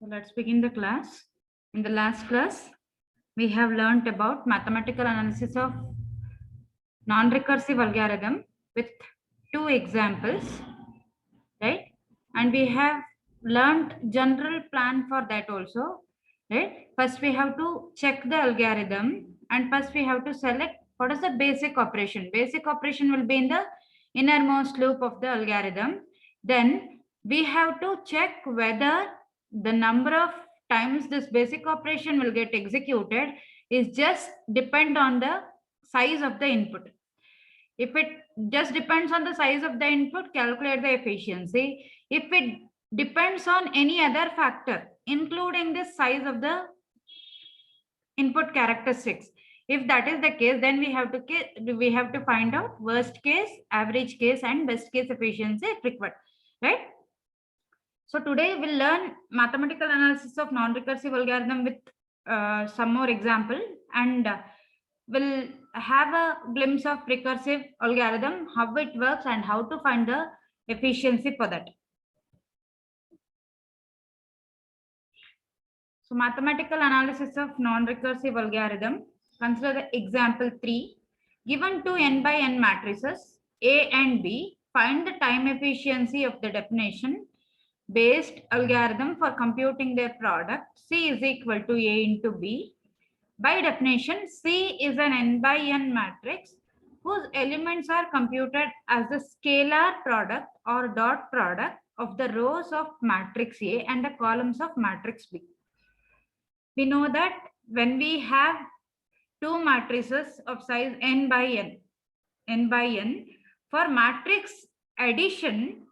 So let's begin the class. In the last class, we have learnt about mathematical analysis of non-recursive algorithm with two examples, right? And we have learnt general plan for that also, right? First, we have to check the algorithm, and first we have to select what is the basic operation. Basic operation will be in the innermost loop of the algorithm. Then we have to check whether the number of times this basic operation will get executed is just depend on the size of the input. If it just depends on the size of the input, calculate the efficiency. If it depends on any other factor, including the size of the input characteristics, if that is the case, then we have to find out worst case, average case, and best case efficiency if required, right? So today we'll learn mathematical analysis of non-recursive algorithm with some more example, and we'll have a glimpse of recursive algorithm, how it works and how to find the efficiency for that. So mathematical analysis of non-recursive algorithm. Consider the example 3. Given two n by n matrices A and B, find the time efficiency of the definition based algorithm for computing their product. C is equal to A into B. By definition, C is an n by n matrix whose elements are computed as the scalar product or dot product of the rows of matrix A and the columns of matrix B. We know that when we have two matrices of size n by n, for matrix addition,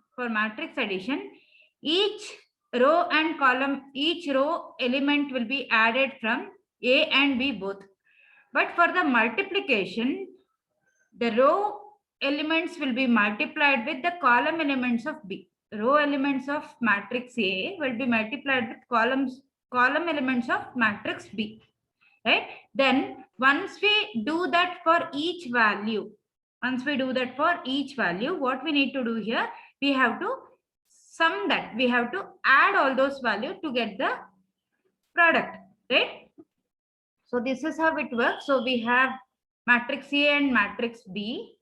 each row and column, each row element will be added from A and B both. But for the multiplication, the row elements will be multiplied with the column elements of B. Row elements of matrix A will be multiplied with column elements of matrix B, right? Then once we do that for each value, what we need to do here, we have to sum that. We have to add all those values to get the product, right? So this is how it works. So we have matrix A and matrix B.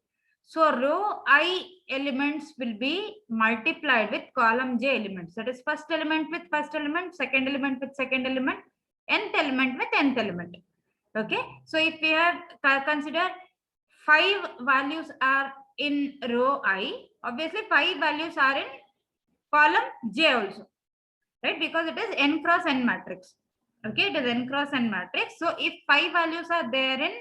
So row I elements will be multiplied with column J elements. That is first element with first element, second element with second element, nth element with nth element. Okay. So if we have consider 5 values are in row I, obviously 5 values are in column J also, right? Because it is n cross n matrix. Okay, it is n cross n matrix. So if 5 values are there in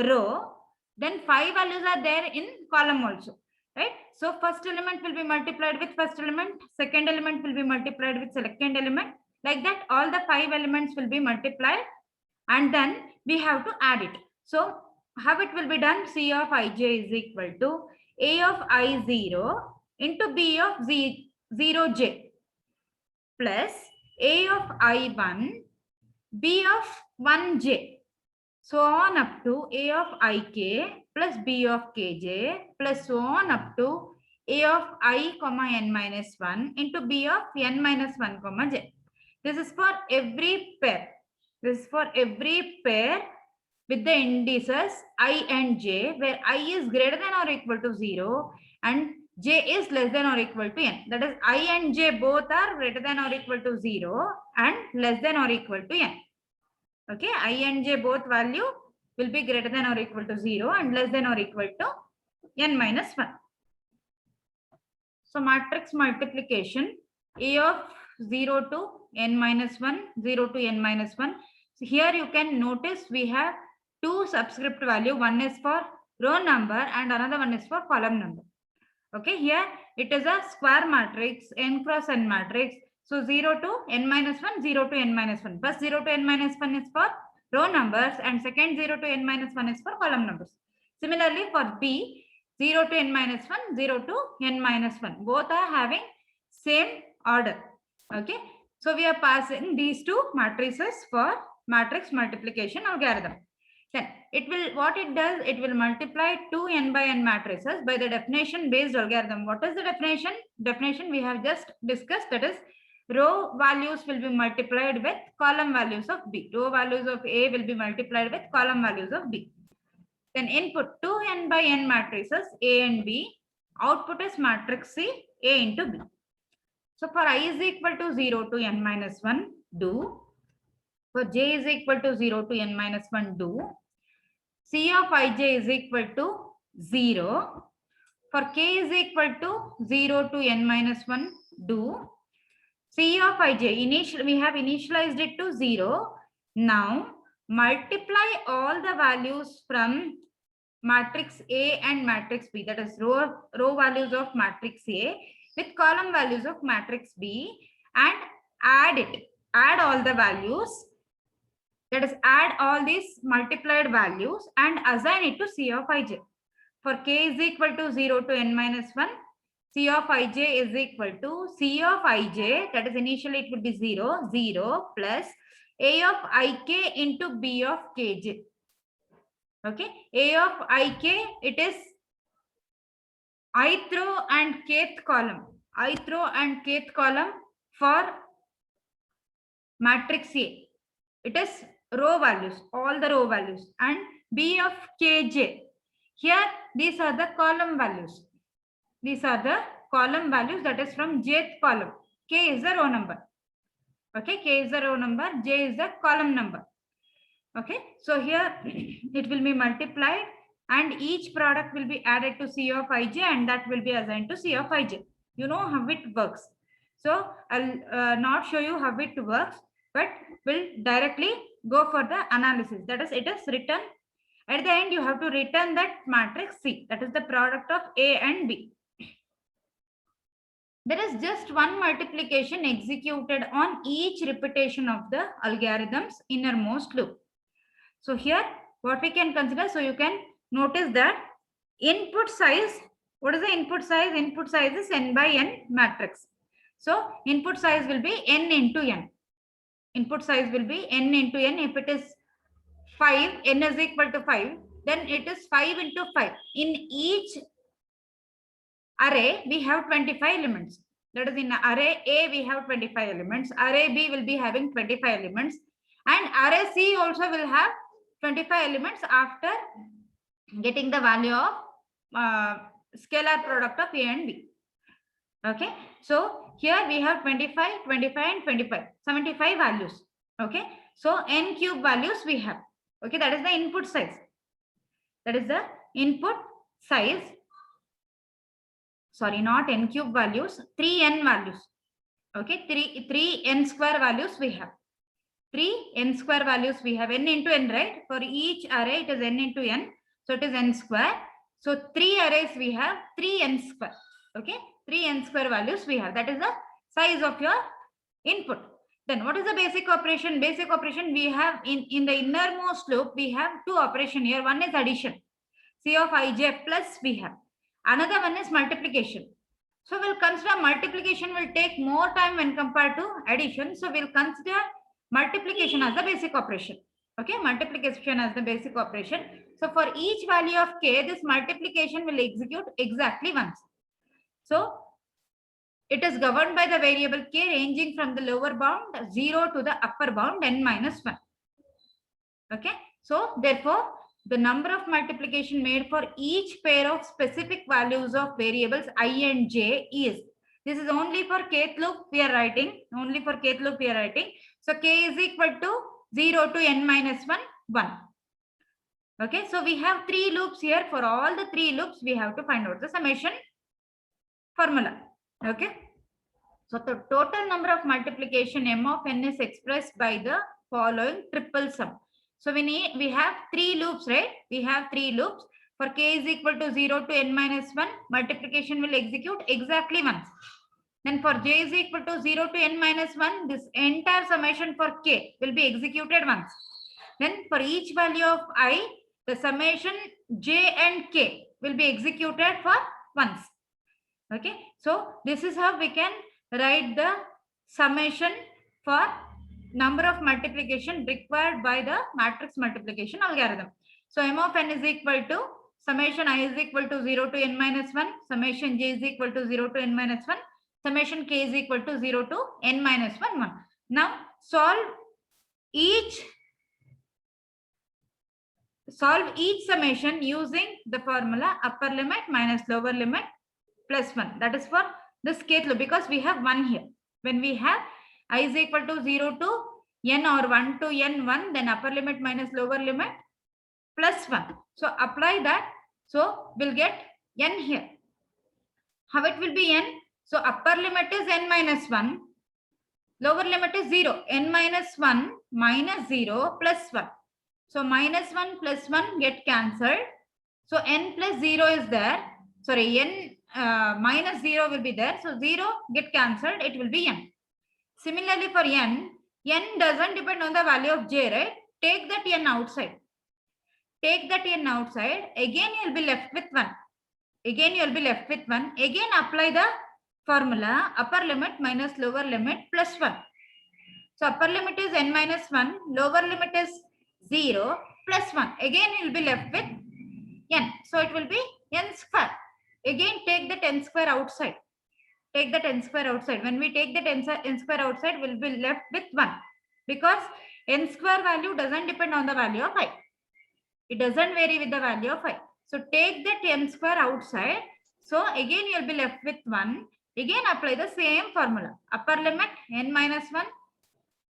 row, then 5 values are there in column also, right? So first element will be multiplied with first element, second element will be multiplied with second element. Like that, all the 5 elements will be multiplied, and then we have to add it. So how it will be done? C of ij is equal to A of I0 into B of 0j plus A of I1, B of 1j, so on up to A of ik plus B of kj plus so on up to A of I comma n minus 1 into B of n minus 1 comma j. This is for every pair. With the indices I and j, where I is greater than or equal to 0 and j is less than or equal to n. That is, I and j both are greater than or equal to 0 and less than or equal to n. Okay, I and j both value will be greater than or equal to 0 and less than or equal to n minus 1. So matrix multiplication, A of 0 to n minus 1, 0 to n minus 1. So here you can notice we have two subscript value. One is for row number and another one is for column number. Okay, here it is a square matrix, n cross n matrix. So 0 to n minus 1, 0 to n minus 1. First 0 to n minus 1 is for row numbers and second 0 to n minus 1 is for column numbers. Similarly for B, 0 to n minus 1, 0 to n minus 1. Both are having same order. Okay, so we are passing these two matrices for matrix multiplication algorithm. Then it will, what it does, it will multiply two n by n matrices by the definition based algorithm. What is the definition? Definition we have just discussed, that is row values will be multiplied with column values of B. Row values of A will be multiplied with column values of B. Then input 2n by n matrices A and B. Output is matrix C, A into B. So for I is equal to 0 to n minus 1, do. For j is equal to 0 to n minus 1, do. C of ij is equal to 0. For k is equal to 0 to n minus 1, do. C of ij, we have initialized it to 0. Now multiply all the values from matrix A and matrix B, that is row values of matrix A with column values of matrix B, and add all the values, that is add all these multiplied values and assign it to C of ij. For k is equal to 0 to n minus 1, C of ij is equal to C of ij, that is initially it will be 0, 0 plus A of ik into B of kj. Okay, A of ik, it is ith row and kth column. Ith row and kth column for matrix A. It is row values, all the row values, and B of kj. Here, these are the column values. These are the column values, that is from jth column. K is the row number. Okay, K is the row number, J is the column number. Okay, so here it will be multiplied and each product will be added to C of ij and that will be assigned to C of ij. You know how it works. So I'll not show you how it works, but we'll directly go for the analysis. That is, it is written at the end, you have to return that matrix C, that is the product of A and B. There is just one multiplication executed on each repetition of the algorithm's innermost loop. So here, what we can consider, so you can notice that input size, what is the input size? Input size is n by n matrix. So input size will be n into n. Input size will be n into n. If it is 5, n is equal to 5, then it is 5 into 5. In each array, we have 25 elements. That is, in array A, we have 25 elements. Array B will be having 25 elements. And array C also will have 25 elements after getting the value of scalar product of A and B. Okay, so here we have 25, 25 and 25, 75 values. Okay, so n cube values we have. Okay, that is the input size. That is the input size. Sorry, not n cube values, 3n values. Okay, 3n square values we have. 3n square values we have, n into n, right? For each array, it is n into n. So it is n square. So 3 arrays we have 3n square. Okay, 3n square values we have. That is the size of your input. Then what is the basic operation? Basic operation we have in the innermost loop, we have two operations here. One is addition. C of ij plus we have. Another one is multiplication. So we'll consider multiplication will take more time when compared to addition. So we'll consider multiplication as the basic operation. Okay, multiplication as the basic operation. So for each value of k, this multiplication will execute exactly once. So it is governed by the variable k ranging from the lower bound 0 to the upper bound n minus 1. Okay, so therefore the number of multiplication made for each pair of specific values of variables I and j is, this is only for kth loop we are writing, only for kth loop we are writing. So k is equal to 0 to n minus 1, 1. Okay, so we have 3 loops here. For all the 3 loops, we have to find out the summation formula. Okay, so the total number of multiplication m of n is expressed by the following triple sum. So we have 3 loops, right? We have 3 loops. For k is equal to 0 to n minus 1, multiplication will execute exactly once. Then for j is equal to 0 to n minus 1, this entire summation for k will be executed once. Then for each value of I, the summation j and k will be executed for once. Okay, so this is how we can write the summation for number of multiplication required by the matrix multiplication algorithm. So m of n is equal to summation I is equal to 0 to n minus 1, summation j is equal to 0 to n minus 1, summation k is equal to 0 to n minus 1, 1. Now solve each summation using the formula upper limit minus lower limit plus 1. That is for this kth loop, because we have 1 here. When we have I is equal to 0 to n or 1 to n 1, then upper limit minus lower limit plus 1. So apply that. So we'll get n here. How it will be n? So upper limit is n minus 1. Lower limit is 0. N minus 1 minus 0 plus 1. So minus 1 plus 1 get cancelled. So n plus 0 is there. Sorry, n minus 0 will be there. So 0 get cancelled. It will be n. Similarly for n doesn't depend on the value of j, right? Take that n outside. Take that n outside. Again you will be left with 1. Again you will be left with 1. Again apply the formula upper limit minus lower limit plus 1. So upper limit is n minus 1. Lower limit is 0 plus 1. Again you will be left with n. So it will be n square. Again take the n square outside. Take the n square outside. When we take the n square outside, we'll be left with 1. Because n square value doesn't depend on the value of I. It doesn't vary with the value of I. So take that n square outside. So again you'll be left with 1. Again apply the same formula. Upper limit n minus 1.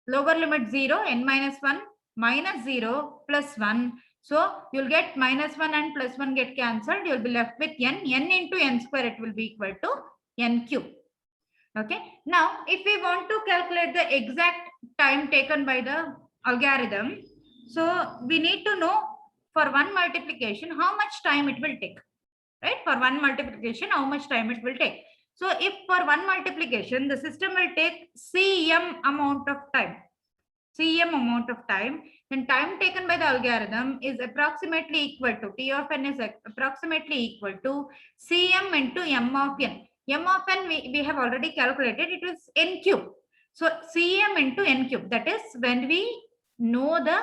Lower limit 0. N minus 1 minus 0 plus 1. So you'll get minus 1 and plus 1 get cancelled. You'll be left with n. N into n square, it will be equal to n cube. Okay. Now, if we want to calculate the exact time taken by the algorithm, so we need to know for one multiplication how much time it will take. Right? For one multiplication, how much time it will take. So if for one multiplication, the system will take cm amount of time. Cm amount of time, then time taken by the algorithm is approximately equal to, T of n is approximately equal to Cm into m of n. M of n we have already calculated, it was n cube. So Cm into n cube, that is when we know the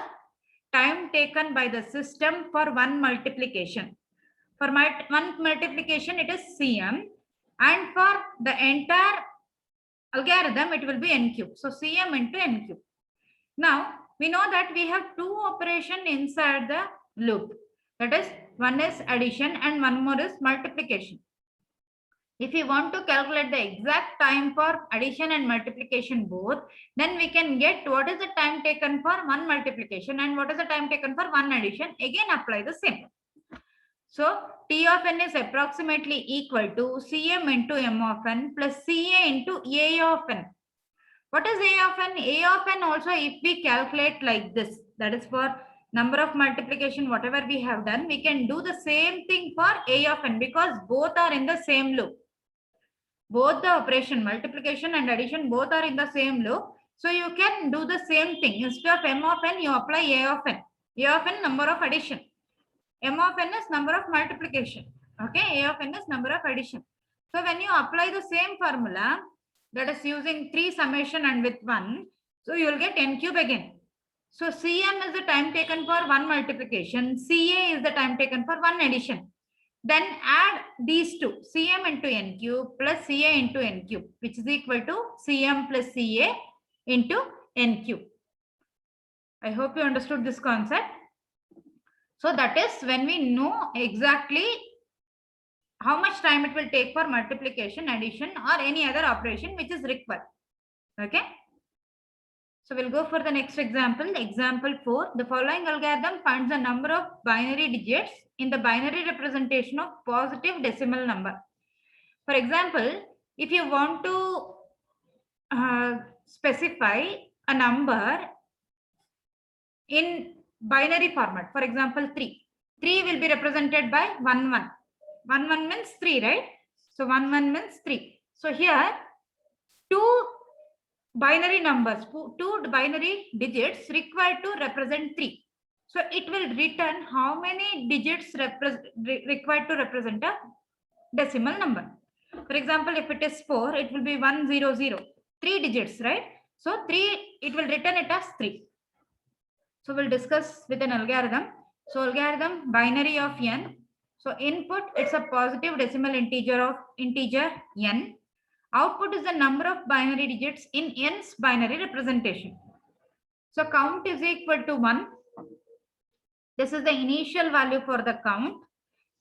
time taken by the system for one multiplication. For one multiplication, it is Cm, and for the entire algorithm, it will be n cube. So Cm into n cube. Now, we know that we have two operations inside the loop. That is, one is addition and one more is multiplication. If you want to calculate the exact time for addition and multiplication both, then we can get what is the time taken for one multiplication and what is the time taken for one addition. Again, apply the same. So, T of n is approximately equal to Cm into m of n plus Ca into A of n. What is A of n? A of n also, if we calculate like this, that is for number of multiplication, whatever we have done, we can do the same thing for A of n because both are in the same loop. Both the operation, multiplication and addition, both are in the same loop. So you can do the same thing. Instead of m of n, you apply A of n. A of n, number of addition. M of n is number of multiplication. Okay, A of n is number of addition. So when you apply the same formula, that is using 3 summation and with 1, so you will get n cube again. So Cm is the time taken for one multiplication, Ca is the time taken for one addition. Then add these two, Cm into n cube plus Ca into n cube, which is equal to Cm plus Ca into n cube. I hope you understood this concept. So that is when we know exactly how much time it will take for multiplication, addition, or any other operation which is required. Okay. So we'll go for the next example. Example 4. The following algorithm finds the number of binary digits in the binary representation of positive decimal number. For example, if you want to specify a number in binary format, for example, 3. 3 will be represented by 1, 1. 1, 1 means 3, right? So 1, 1 means 3. So here, 2 binary numbers, 2 binary digits required to represent 3. So it will return how many digits required to represent a decimal number. For example, if it is 4, it will be 1, 0, 0. 3 digits, right? So 3, it will return it as 3. So we'll discuss with an algorithm. So algorithm binary of n. So input, it's a positive decimal integer of integer n. Output is the number of binary digits in n's binary representation. So count is equal to 1. This is the initial value for the count.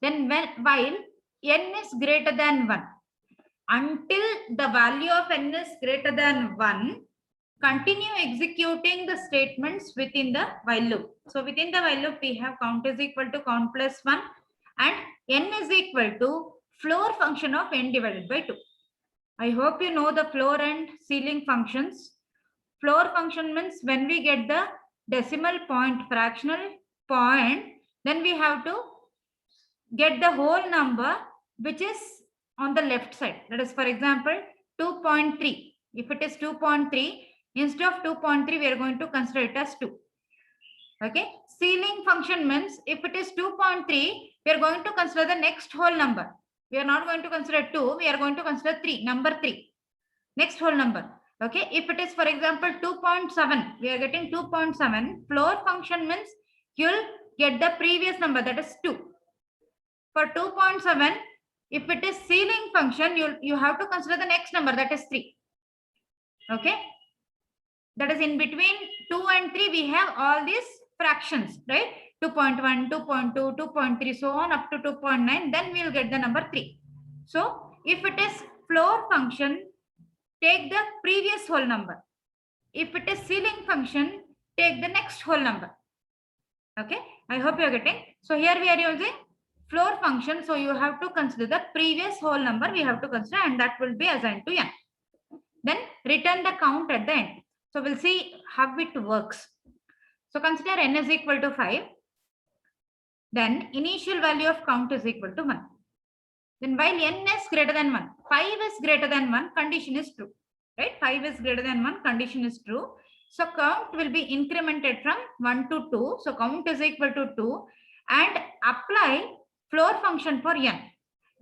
Then while n is greater than 1, until the value of n is greater than 1, continue executing the statements within the while loop. So within the while loop, we have count is equal to count plus 1 and n is equal to floor function of n divided by 2. I hope you know the floor and ceiling functions. Floor function means when we get the decimal point, fractional point, then we have to get the whole number which is on the left side. That is, for example, 2.3. If it is 2.3, instead of 2.3, we are going to consider it as 2. Okay. Ceiling function means if it is 2.3, we are going to consider the next whole number. We are not going to consider 2. We are going to consider 3, number 3. Next whole number. Okay. If it is, for example, 2.7, we are getting 2.7. Floor function means you'll get the previous number, that is 2. For 2.7, if it is ceiling function, you have to consider the next number, that is 3. Okay. That is in between 2 and 3, we have all these fractions, right? 2.1, 2.2, 2.3, so on up to 2.9, then we will get the number 3. So if it is floor function, take the previous whole number. If it is ceiling function, take the next whole number. Okay, I hope you are getting. So here we are using floor function, so you have to consider the previous whole number we have to consider, and that will be assigned to n. Then return the count at the end. So we'll see how it works. So consider n is equal to 5. Then initial value of count is equal to 1. Then while n is greater than 1, 5 is greater than 1, condition is true. Right? 5 is greater than 1, condition is true. So count will be incremented from 1 to 2. So count is equal to 2 and apply floor function for n.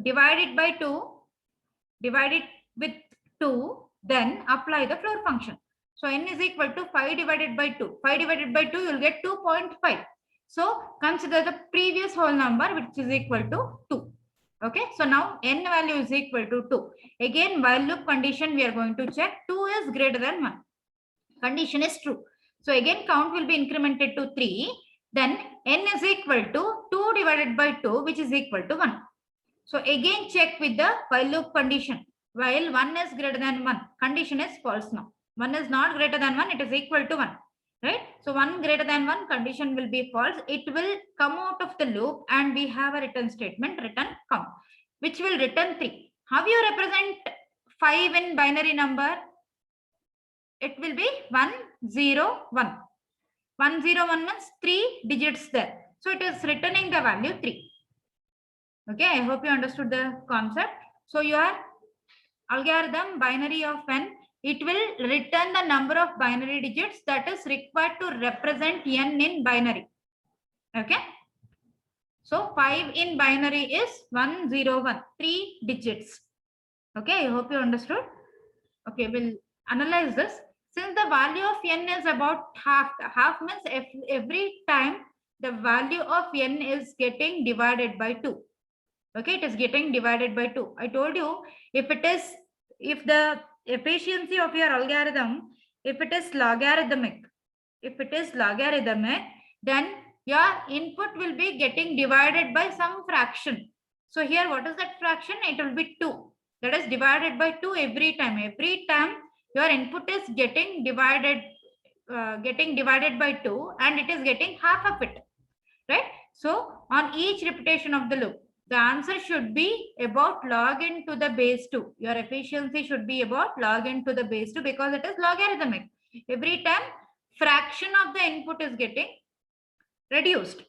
Divide it by 2, divide it with 2, then apply the floor function. So n is equal to 5 divided by 2. 5 divided by 2, you will get 2.5. So consider the previous whole number, which is equal to 2. Okay, so now n value is equal to 2. Again, while loop condition, we are going to check 2 is greater than 1. Condition is true. So again, count will be incremented to 3. Then n is equal to 2 divided by 2, which is equal to 1. So again, check with the while loop condition. While 1 is greater than 1, condition is false now. 1 is not greater than 1, it is equal to 1. Right? So 1 greater than 1, condition will be false. It will come out of the loop and we have a return statement, return count, which will return 3. How you represent 5 in binary number? It will be 101. 101 means 3 digits there. So it is returning the value 3. Okay, I hope you understood the concept. So your algorithm binary of n, it will return the number of binary digits that is required to represent n in binary. Okay. So 5 in binary is 101, 3 digits. Okay, I hope you understood. Okay, we'll analyze this. Since the value of n is about half, half means every time the value of n is getting divided by 2. Okay, it is getting divided by 2. I told you if the efficiency of your algorithm, if it is logarithmic, then your input will be getting divided by some fraction. So here, what is that fraction? It will be 2. That is divided by 2 every time. Every time your input is getting divided by 2 and it is getting half of it. Right? So on each repetition of the loop, the answer should be about log n to the base 2. Your efficiency should be about log n to the base 2 because it is logarithmic. Every time fraction of the input is getting reduced.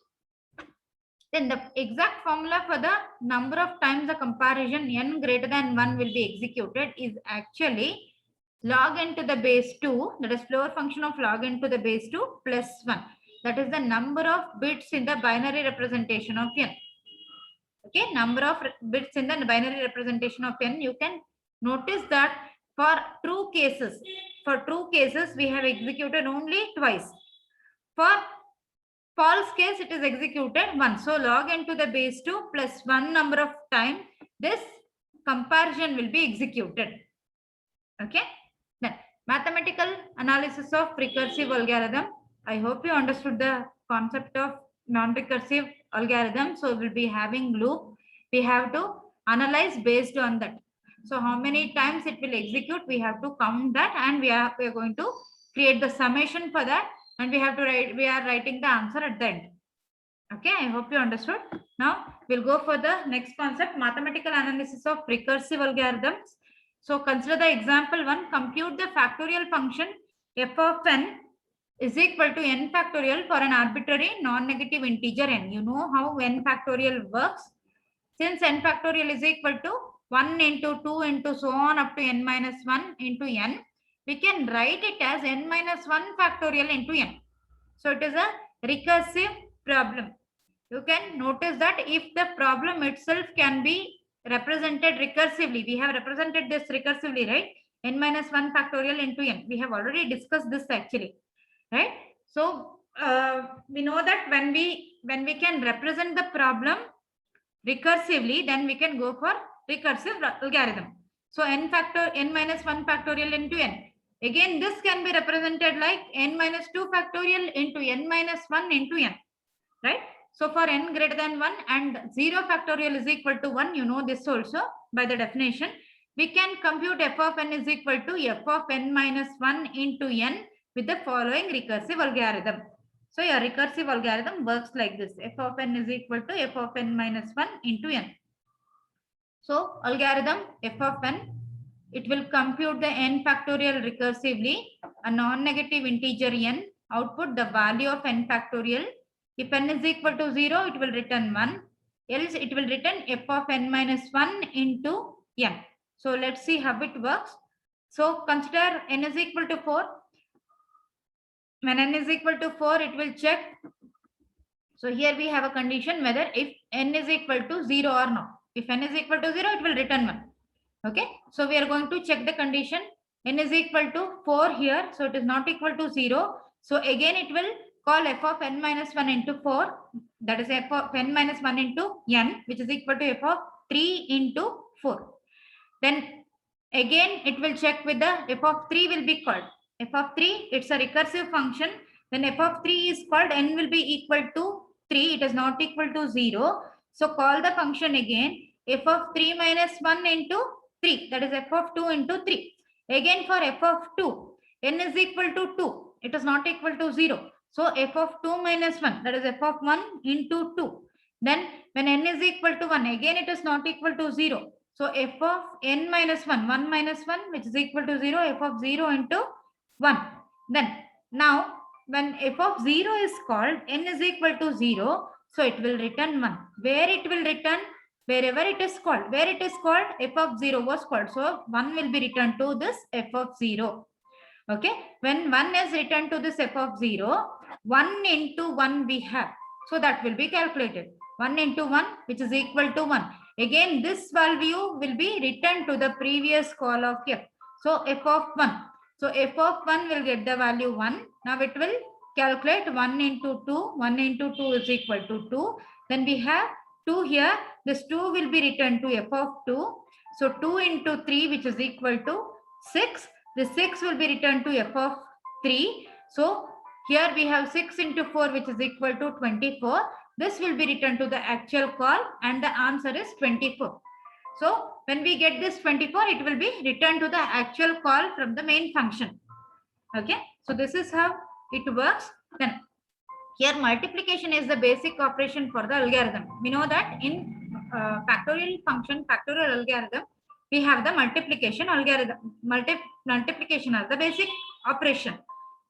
Then the exact formula for the number of times the comparison n greater than 1 will be executed is actually log n to the base 2. That is floor function of log n to the base 2 plus 1. That is the number of bits in the binary representation of n. Okay, number of bits in the binary representation of n. You can notice that for true cases, we have executed only twice. For false case, it is executed once. So log n to the base 2 plus 1 number of time, this comparison will be executed. Okay. Then mathematical analysis of recursive algorithm. I hope you understood the concept of non-recursive algorithm. So we'll be having loop. We have to analyze based on that. So how many times it will execute, we have to count that, and we are going to create the summation for that, and we have to write, we are writing the answer at the end. Okay, I hope you understood. Now we'll go for the next concept, mathematical analysis of recursive algorithms. So consider the example one, compute the factorial function f of n is equal to n factorial for an arbitrary non-negative integer n. You know how n factorial works. Since n factorial is equal to 1 into 2 into so on up to n minus 1 into n, we can write it as n minus 1 factorial into n. So it is a recursive problem. You can notice that if the problem itself can be represented recursively, we have represented this recursively, right? N minus 1 factorial into n. We have already discussed this actually, right? So we know that when we can represent the problem recursively, then we can go for recursive algorithm. So n minus 1 factorial into n. Again, this can be represented like n minus 2 factorial into n minus 1 into n, right? So for n greater than 1 and 0 factorial is equal to 1, you know this also by the definition. We can compute f of n is equal to f of n minus 1 into n with the following recursive algorithm. So your recursive algorithm works like this. F of n is equal to f of n minus 1 into n. So algorithm f of n, it will compute the n factorial recursively, a non-negative integer n, output the value of n factorial. If n is equal to 0, it will return 1. Else it will return f of n minus 1 into n. So let's see how it works. So consider n is equal to 4. When n is equal to 4, it will check. So here we have a condition whether if n is equal to 0 or not. If n is equal to 0, it will return 1. Okay. So we are going to check the condition. N is equal to 4 here. So it is not equal to 0. So again it will call f of n minus 1 into 4. That is f of n minus 1 into n, which is equal to f of 3 into 4. Then again it will check with the f of 3 will be called. F of 3, it's a recursive function. When f of 3 is called, n will be equal to 3. It is not equal to 0. So call the function again. F of 3 minus 1 into 3. That is f of 2 into 3. Again for f of 2, n is equal to 2. It is not equal to 0. So f of 2 minus 1. That is f of 1 into 2. Then when n is equal to 1, again it is not equal to 0. So f of n minus 1, 1 minus 1, which is equal to 0, f of 0 into 1. Then now when f of 0 is called, n is equal to 0. So it will return 1. Where it will return? Wherever it is called. Where it is called, f of 0 was called. So 1 will be returned to this f of 0. Okay. When 1 is returned to this f of 0, 1 into 1 we have. So that will be calculated. 1 into 1, which is equal to 1. Again, this value will be returned to the previous call of f. So f of 1. So f of 1 will get the value 1. Now it will calculate 1 into 2. 1 into 2 is equal to 2. Then we have 2 here. This 2 will be returned to f of 2. So 2 into 3, which is equal to 6. The 6 will be returned to f of 3. So here we have 6 into 4, which is equal to 24. This will be returned to the actual call and the answer is 24. So when we get this 24, it will be returned to the actual call from the main function. Okay. So this is how it works. Then here multiplication is the basic operation for the algorithm. We know that in factorial function, factorial algorithm, we have the multiplication algorithm. Multiplication as the basic operation.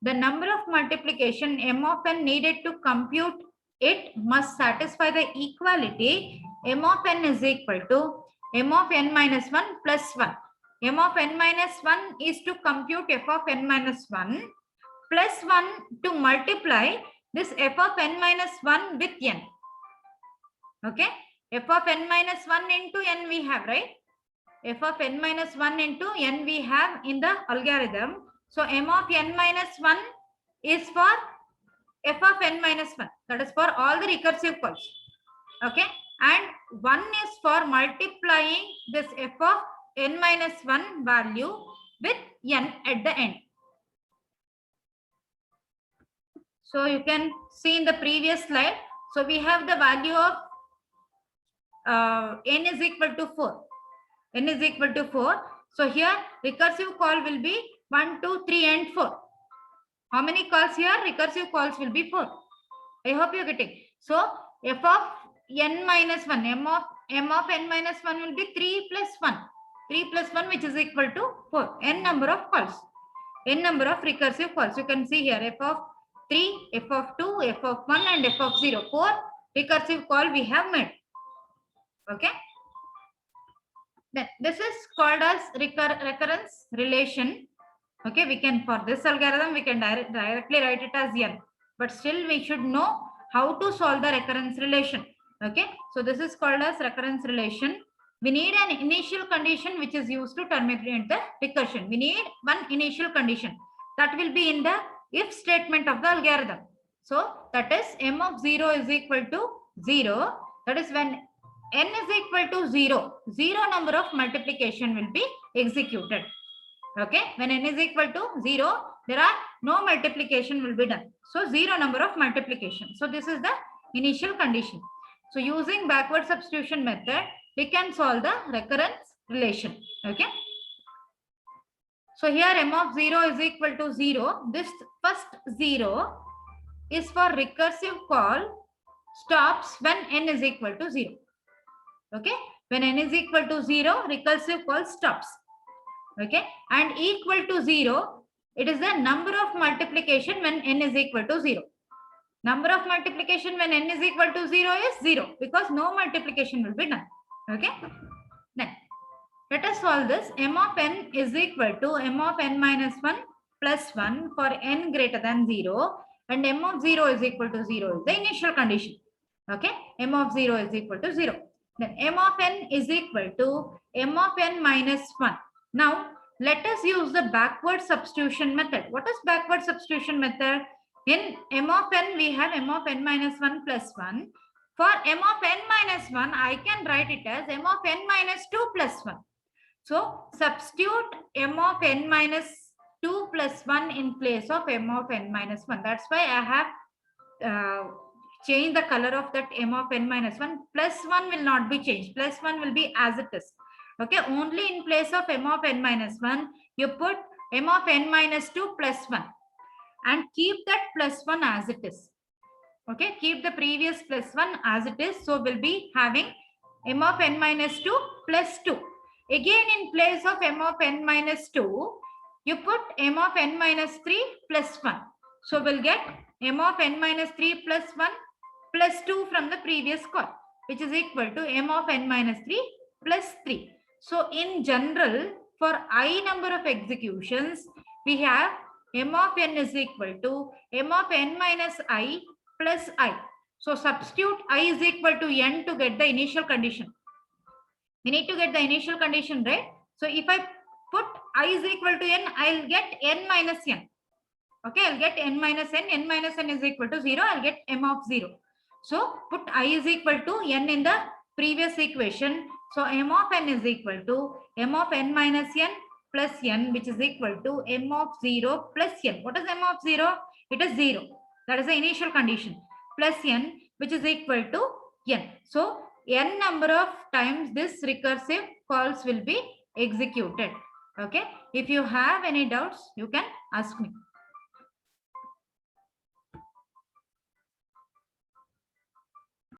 The number of multiplication m of n needed to compute it must satisfy the equality m of n is equal to m of n minus 1 plus 1. M of n minus 1 is to compute f of n minus 1 plus 1 to multiply this f of n minus 1 with n. Okay. F of n minus 1 into n we have, right? F of n minus 1 into n we have in the algorithm. So m of n minus 1 is for f of n minus 1. That is for all the recursive calls. Okay. And 1 is for multiplying this f of n minus 1 value with n at the end. So you can see in the previous slide. So we have the value of n is equal to 4. N is equal to 4. So here recursive call will be 1, 2, 3 and 4. How many calls here? Recursive calls will be 4. I hope you're getting. So f of n minus 1, m of n minus 1 will be 3 plus 1. 3 plus 1 which is equal to 4. N number of calls. N number of recursive calls. You can see here f of 3, f of 2, f of 1 and f of 0. 4 recursive call we have made. Okay. Then this is called as recurrence relation. Okay, we can, for this algorithm, we can directly write it as n. But still we should know how to solve the recurrence relation. Okay, so this is called as recurrence relation. We need an initial condition which is used to terminate the recursion. We need one initial condition that will be in the if statement of the algorithm. So that is m of 0 is equal to 0. That is when n is equal to 0. 0 number of multiplication will be executed. Okay, when n is equal to 0, there are no multiplication will be done. So 0 number of multiplication. So this is the initial condition. So using backward substitution method, we can solve the recurrence relation. Okay. So here m of 0 is equal to 0. This first 0 is for recursive call stops when n is equal to 0. Okay. When n is equal to 0, recursive call stops. Okay. And equal to 0, it is the number of multiplication when n is equal to 0. Number of multiplication when n is equal to 0 is 0 because no multiplication will be done. Okay. Then let us solve this. M of n is equal to m of n minus 1 plus 1 for n greater than 0 and m of 0 is equal to 0 is the initial condition. Okay. M of 0 is equal to 0. Then m of n is equal to m of n minus 1. Now let us use the backward substitution method. What is backward substitution method? In m of n, we have m of n minus 1 plus 1. For m of n minus 1, I can write it as m of n minus 2 plus 1. So substitute m of n minus 2 plus 1 in place of m of n minus 1. That's why I have changed the color of that m of n minus 1. Plus 1 will not be changed. Plus 1 will be as it is. Okay, only in place of m of n minus 1, you put m of n minus 2 plus 1 and keep that plus 1 as it is. Okay, keep the previous plus 1 as it is. So we'll be having m of n minus 2 plus 2. Again, in place of m of n minus 2, you put m of n minus 3 plus 1. So we'll get m of n minus 3 plus 1 plus 2 from the previous call, which is equal to m of n minus 3 plus 3. So in general, for I number of executions, we have m of n is equal to m of n minus I plus I. So substitute I is equal to n to get the initial condition. We need to get the initial condition, right? So if I put I is equal to n, I'll get n minus n. Okay, I'll get n minus n is equal to 0, I'll get m of 0. So put I is equal to n in the previous equation. So m of n is equal to m of n minus n plus n, which is equal to m of 0 plus n. What is m of 0? It is 0. That is the initial condition. Plus n, which is equal to n. So n number of times this recursive calls will be executed. Okay. If you have any doubts, you can ask me.